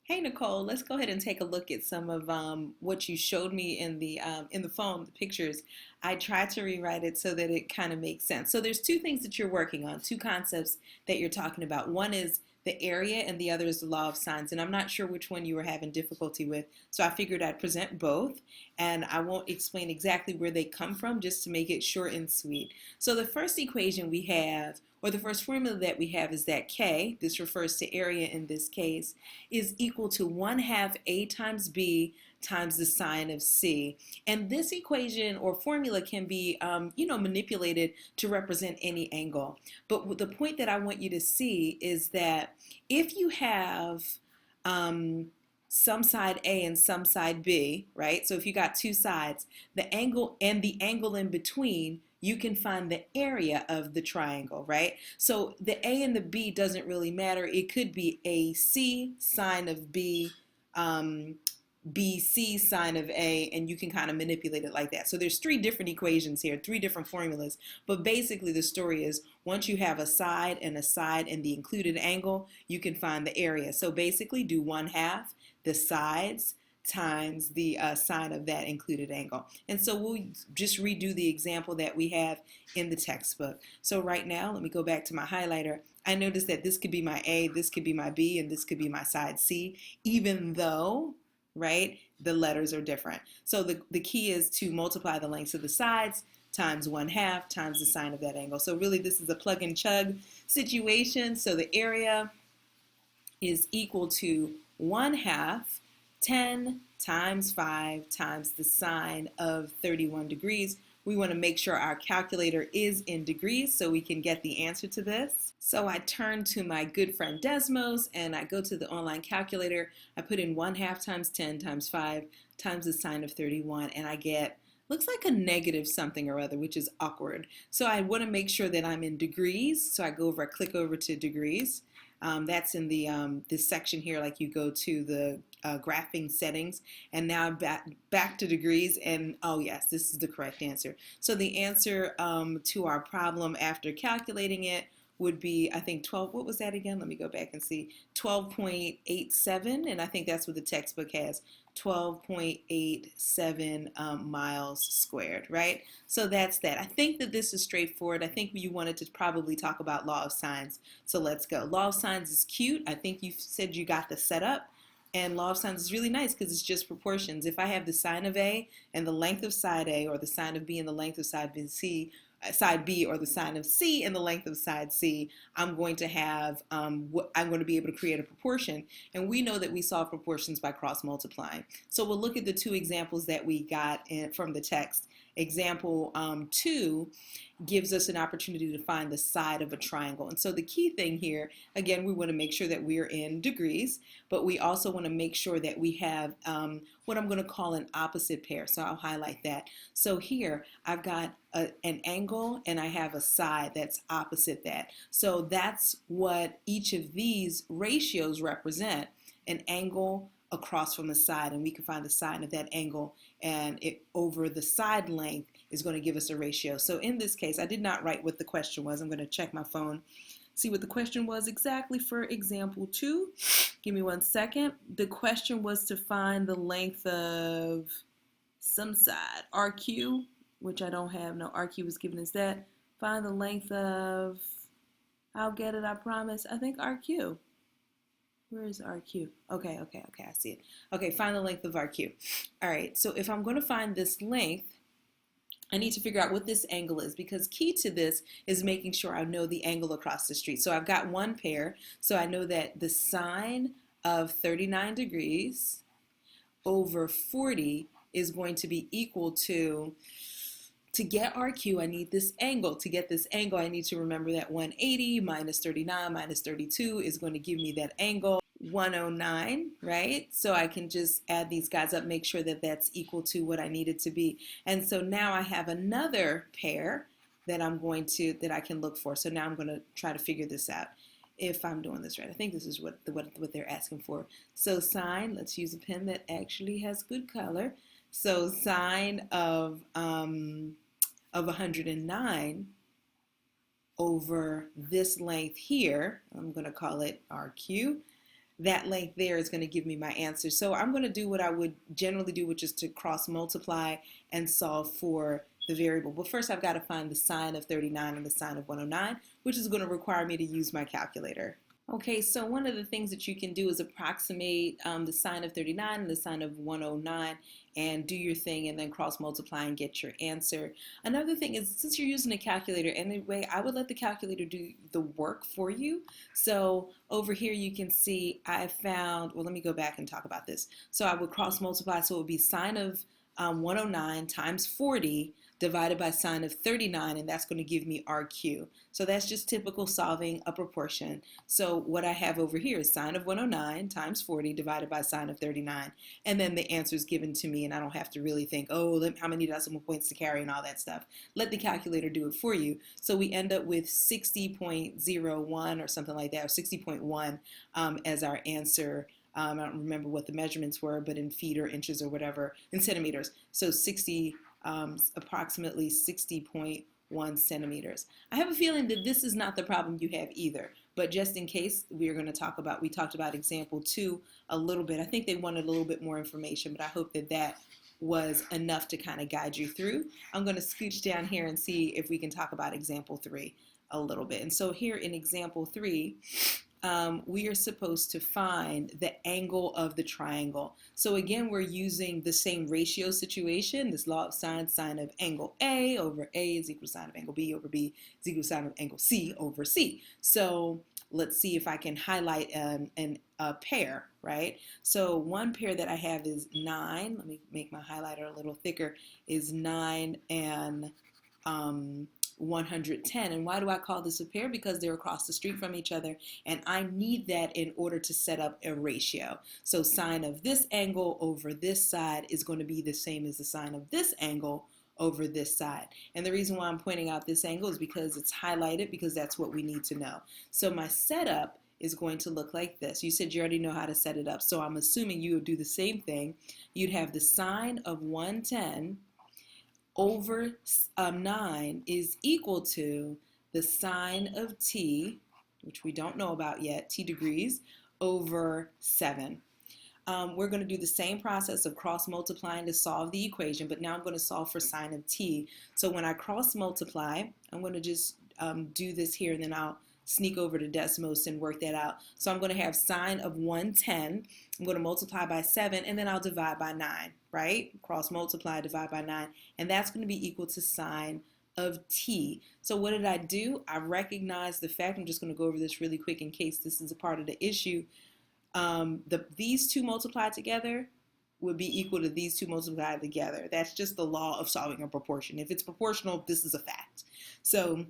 Hey Nicole, let's go ahead and take a look at some of what you showed me in the phone, the pictures. I tried to rewrite it so that it kind of makes sense. So there's two things that you're working on, two concepts that you're talking about. One is the area, and the other is the law of sines. And I'm not sure which one you were having difficulty with, so I figured I'd present both, and I won't explain exactly where they come from, just to make it short and sweet. So the first equation we have, or the first formula that we have, is that K, this refers to area in this case, is equal to 1/2 A times B times the sine of C. And this equation or formula can be, manipulated to represent any angle. But the point that I want you to see is that if you have some side A and some side B, right? So if you got two sides, the angle and the angle in between, you can find the area of the triangle, right? So the A and the B doesn't really matter. It could be AC sine of B, BC sine of A, and you can kind of manipulate it like that. So there's three different equations here, three different formulas, but basically the story is once you have a side and the included angle, you can find the area. So basically do 1/2 the sides times the sine of that included angle. And so we'll just redo the example that we have in the textbook. So right now, let me go back to my highlighter. I noticed that this could be my A, this could be my B, and this could be my side C, even though, right, the letters are different. So the key is to multiply the lengths of the sides times 1/2 times the sine of that angle. So really this is a plug and chug situation. So the area is equal to 1/2 10 times 5 times the sine of 31 degrees. We want to make sure our calculator is in degrees so we can get the answer to this. So I turn to my good friend Desmos and I go to the online calculator. I put in 1/2 times 10 times 5 times the sine of 31, and I get, looks like a negative something or other, which is awkward. So I want to make sure that I'm in degrees. So I click over to degrees. That's in the this section here, like you go to the graphing settings, and now I'm back to degrees, and oh yes, this is the correct answer. So the answer to our problem after calculating it would be, I think 12, what was that again? Let me go back and see, 12.87, and I think that's what the textbook has, 12.87 miles squared, right? So that's that. I think that this is straightforward. I think you wanted to probably talk about law of sines, so let's go. Law of sines is cute. I think you said you got the setup. And law of sines is really nice because it's just proportions. If I have the sine of A and the length of side A, or the sine of B and the length of side B, or the sine of C and the length of side C, I'm going to have, I'm going to be able to create a proportion. And we know that we solve proportions by cross multiplying. So we'll look at the two examples that we got from the text. Example 2 gives us an opportunity to find the side of a triangle. And so the key thing here, again, we want to make sure that we're in degrees, but we also want to make sure that we have what I'm going to call an opposite pair. So I'll highlight that. So here I've got an angle and I have a side that's opposite that. So that's what each of these ratios represent, an angle across from the side, and we can find the sine of that angle, and it over the side length is going to give us a ratio. So in this case, I did not write what the question was. I'm going to check my phone, see what the question was exactly for example 2. Give me 1 second. The question was to find the length of some side, RQ, which I don't have. No, RQ was given as that. Find the length of, I'll get it, I promise. I think RQ. Where is RQ? Okay, I see it. Okay, find the length of RQ. All right, so if I'm going to find this length, I need to figure out what this angle is, because key to this is making sure I know the angle across the street. So I've got one pair, so I know that the sine of 39 degrees over 40 is going to be equal to get RQ, I need this angle. To get this angle, I need to remember that 180 minus 39 minus 32 is going to give me that angle, 109, right? So I can just add these guys up, make sure that that's equal to what I need it to be. And so now I have another pair that that I can look for. So now I'm going to try to figure this out, if I'm doing this right. I think this is what they're asking for. So sine, let's use a pen that actually has good color. So sine of 109 over this length here, I'm going to call it RQ, that length there is going to give me my answer. So I'm going to do what I would generally do, which is to cross multiply and solve for the variable. But first I've got to find the sine of 39 and the sine of 109, which is going to require me to use my calculator. Okay, so one of the things that you can do is approximate the sine of 39 and the sine of 109 and do your thing and then cross multiply and get your answer. Another thing is, since you're using a calculator anyway, I would let the calculator do the work for you. So over here you can see I found, well, let me go back and talk about this. So I would cross multiply, so it would be sine of 109 times 40 divided by sine of 39, and that's going to give me RQ. So that's just typical solving a proportion. So what I have over here is sine of 109 times 40 divided by sine of 39, and then the answer is given to me, and I don't have to really think, oh, how many decimal points to carry and all that stuff. Let the calculator do it for you. So we end up with 60.01 or something like that, or 60.1 as our answer. I don't remember what the measurements were, but in feet or inches or whatever, in centimeters. So approximately 60.1 centimeters. I have a feeling that this is not the problem you have either, but just in case, we talked about example 2 a little bit. I think they wanted a little bit more information, but I hope that was enough to kind of guide you through. I'm going to scooch down here and see if we can talk about example 3 a little bit. And so here in example 3, we are supposed to find the angle of the triangle. So again, we're using the same ratio situation, this law of sine of angle A over A is equal to sine of angle B over B is equal to sine of angle C over C. So let's see if I can highlight a pair, right? So one pair that I have is 9, let me make my highlighter a little thicker, is 9 and 110. And why do I call this a pair? Because they're across the street from each other, and I need that in order to set up a ratio. So sine of this angle over this side is going to be the same as the sine of this angle over this side. And the reason why I'm pointing out this angle is because it's highlighted, because that's what we need to know. So my setup is going to look like this. You said you already know how to set it up, so I'm assuming you would do the same thing. You'd have the sine of 110 over 9 is equal to the sine of t, which we don't know about yet, t degrees, over 7. We're going to do the same process of cross multiplying to solve the equation, but now I'm going to solve for sine of t. So when I cross multiply, I'm going to just do this here, and then I'll sneak over to Desmos and work that out. So I'm going to have sine of 110. I'm going to multiply by 7, and then I'll divide by 9, right? Cross multiply, divide by 9, and that's going to be equal to sine of t. So what did I do? I recognized the fact, I'm just going to go over this really quick in case this is a part of the issue. These two multiplied together would be equal to these two multiplied together. That's just the law of solving a proportion. If it's proportional, this is a fact. So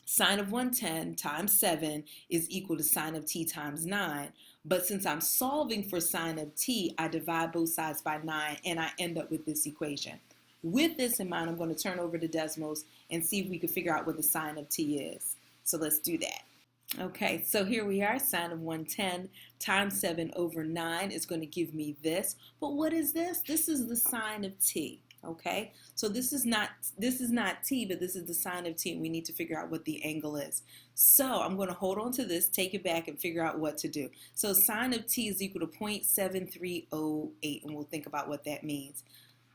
sine of 110 times 7 is equal to sine of t times 9. But since I'm solving for sine of t, I divide both sides by 9, and I end up with this equation. With this in mind, I'm going to turn over to Desmos and see if we can figure out what the sine of t is. So let's do that. Okay, so here we are. Sine of 110 times 7 over 9 is going to give me this. But what is this? This is the sine of t. Okay, so this is not t, but this is the sine of t, and we need to figure out what the angle is. So I'm going to hold on to this, take it back, and figure out what to do. So sine of t is equal to 0.7308, and we'll think about what that means.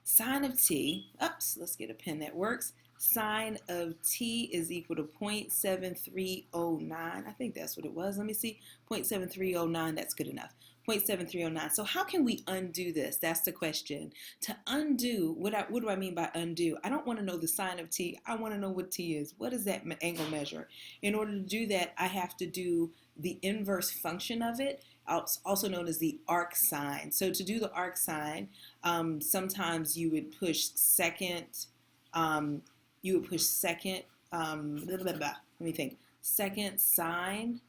Sine of t, let's get a pen that works. Sine of t is equal to 0.7309. I think that's what it was. Let me see. 0.7309, that's good enough. 0.7309. So how can we undo this? That's the question. To undo, what do I mean by undo? I don't want to know the sine of t. I want to know what t is. What does that angle measure? In order to do that, I have to do the inverse function of it, also known as the arc sine. So to do the arc sine, sometimes you would push second, second sine,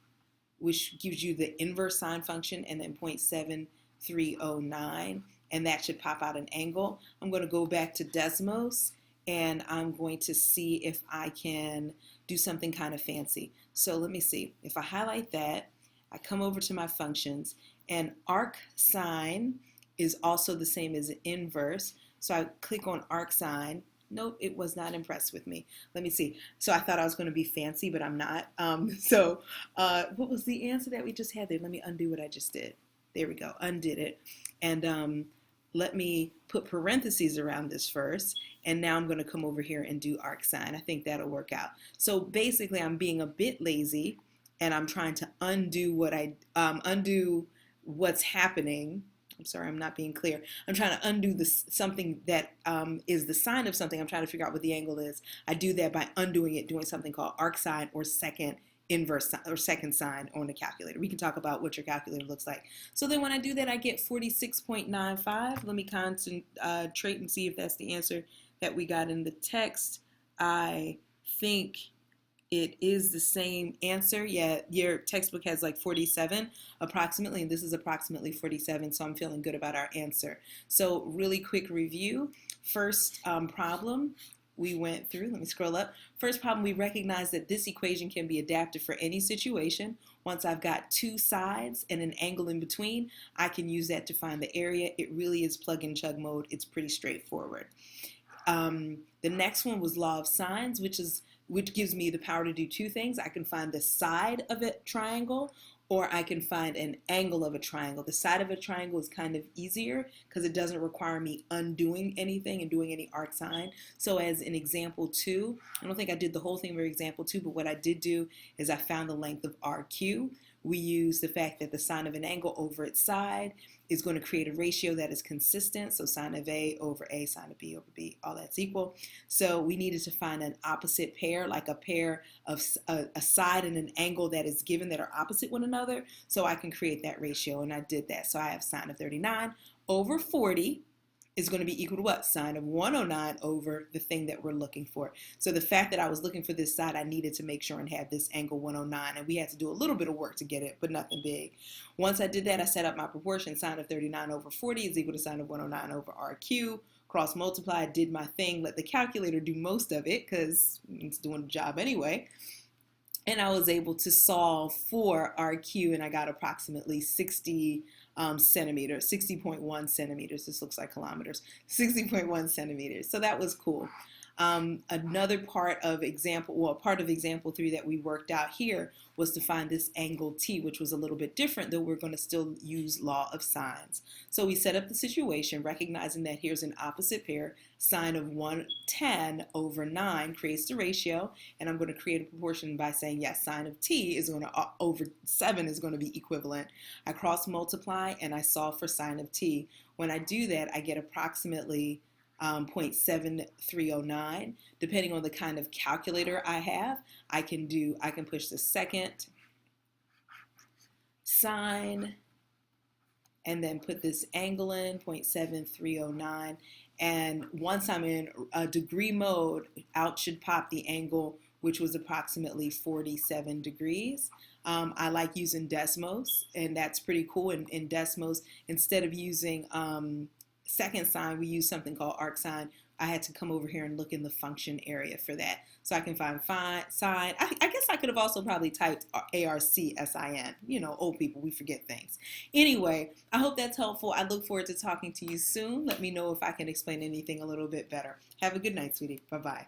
which gives you the inverse sine function, and then 0.7309, and that should pop out an angle. I'm going to go back to Desmos, and I'm going to see if I can do something kind of fancy. So let me see. If I highlight that, I come over to my functions, and arc sine is also the same as inverse. So I click on arc sine. Nope, it was not impressed with me. Let me see. So I thought I was going to be fancy, but I'm not. What was the answer that we just had there? Let me undo what I just did. There we go. Undid it. And let me put parentheses around this first. And now I'm going to come over here and do arcsine. I think that'll work out. So basically, I'm being a bit lazy, and I'm trying to undo what's happening. I'm sorry, I'm not being clear. I'm trying to undo something that is the sign of something. I'm trying to figure out what the angle is. I do that by undoing it, doing something called arcsine or second inverse or second sine on the calculator. We can talk about what your calculator looks like. So then when I do that, I get 46.95. Let me concentrate and see if that's the answer that we got in the text. I think it is the same answer. Yeah, your textbook has like 47 approximately, and this is approximately 47, so I'm feeling good about our answer. So really quick review. First problem we went through, let me scroll up. First problem, we recognize that this equation can be adapted for any situation. Once I've got two sides and an angle in between, I can use that to find the area. It really is plug and chug mode. It's pretty straightforward. The next one was law of sines, which gives me the power to do two things. I can find the side of a triangle, or I can find an angle of a triangle. The side of a triangle is kind of easier because it doesn't require me undoing anything and doing any arcsine. So as in example 2, I don't think I did the whole thing for example 2, but what I did do is I found the length of RQ. We use the fact that the sine of an angle over its side is going to create a ratio that is consistent. So sine of A over A, sine of B over B, all that's equal. So we needed to find an opposite pair, like a pair of a side and an angle that is given that are opposite one another. So I can create that ratio, and I did that. So I have sine of 39 over 40 is going to be equal to what? Sine of 109 over the thing that we're looking for. So the fact that I was looking for this side, I needed to make sure and have this angle 109, and we had to do a little bit of work to get it, but nothing big. Once I did that, I set up my proportion. Sine of 39 over 40 is equal to sine of 109 over RQ. Cross multiply, did my thing, let the calculator do most of it because it's doing the job anyway. And I was able to solve for RQ, and I got approximately 60 centimeters, 60.1 centimeters. This looks like kilometers, 60.1 centimeters. So that was cool. Another part of example 3 that we worked out here was to find this angle T, which was a little bit different, though we're going to still use law of sines. So we set up the situation, recognizing that here's an opposite pair. Sine of 110 over 9 creates the ratio, and I'm going to create a proportion by saying, yes, sine of T is going to, over 7 is going to be equivalent. I cross multiply, and I solve for sine of T. When I do that, I get approximately 0.7309. Depending on the kind of calculator I have, I can push the second sine and then put this angle in 0.7309. And once I'm in degree mode, out should pop the angle, which was approximately 47 degrees. I like using Desmos, and that's pretty cool. In Desmos, instead of using second sine, we use something called arcsine. I had to come over here and look in the function area for that. So I can find sine. I guess I could have also probably typed ARCSIN. You know, old people, we forget things. Anyway, I hope that's helpful. I look forward to talking to you soon. Let me know if I can explain anything a little bit better. Have a good night, sweetie. Bye-bye.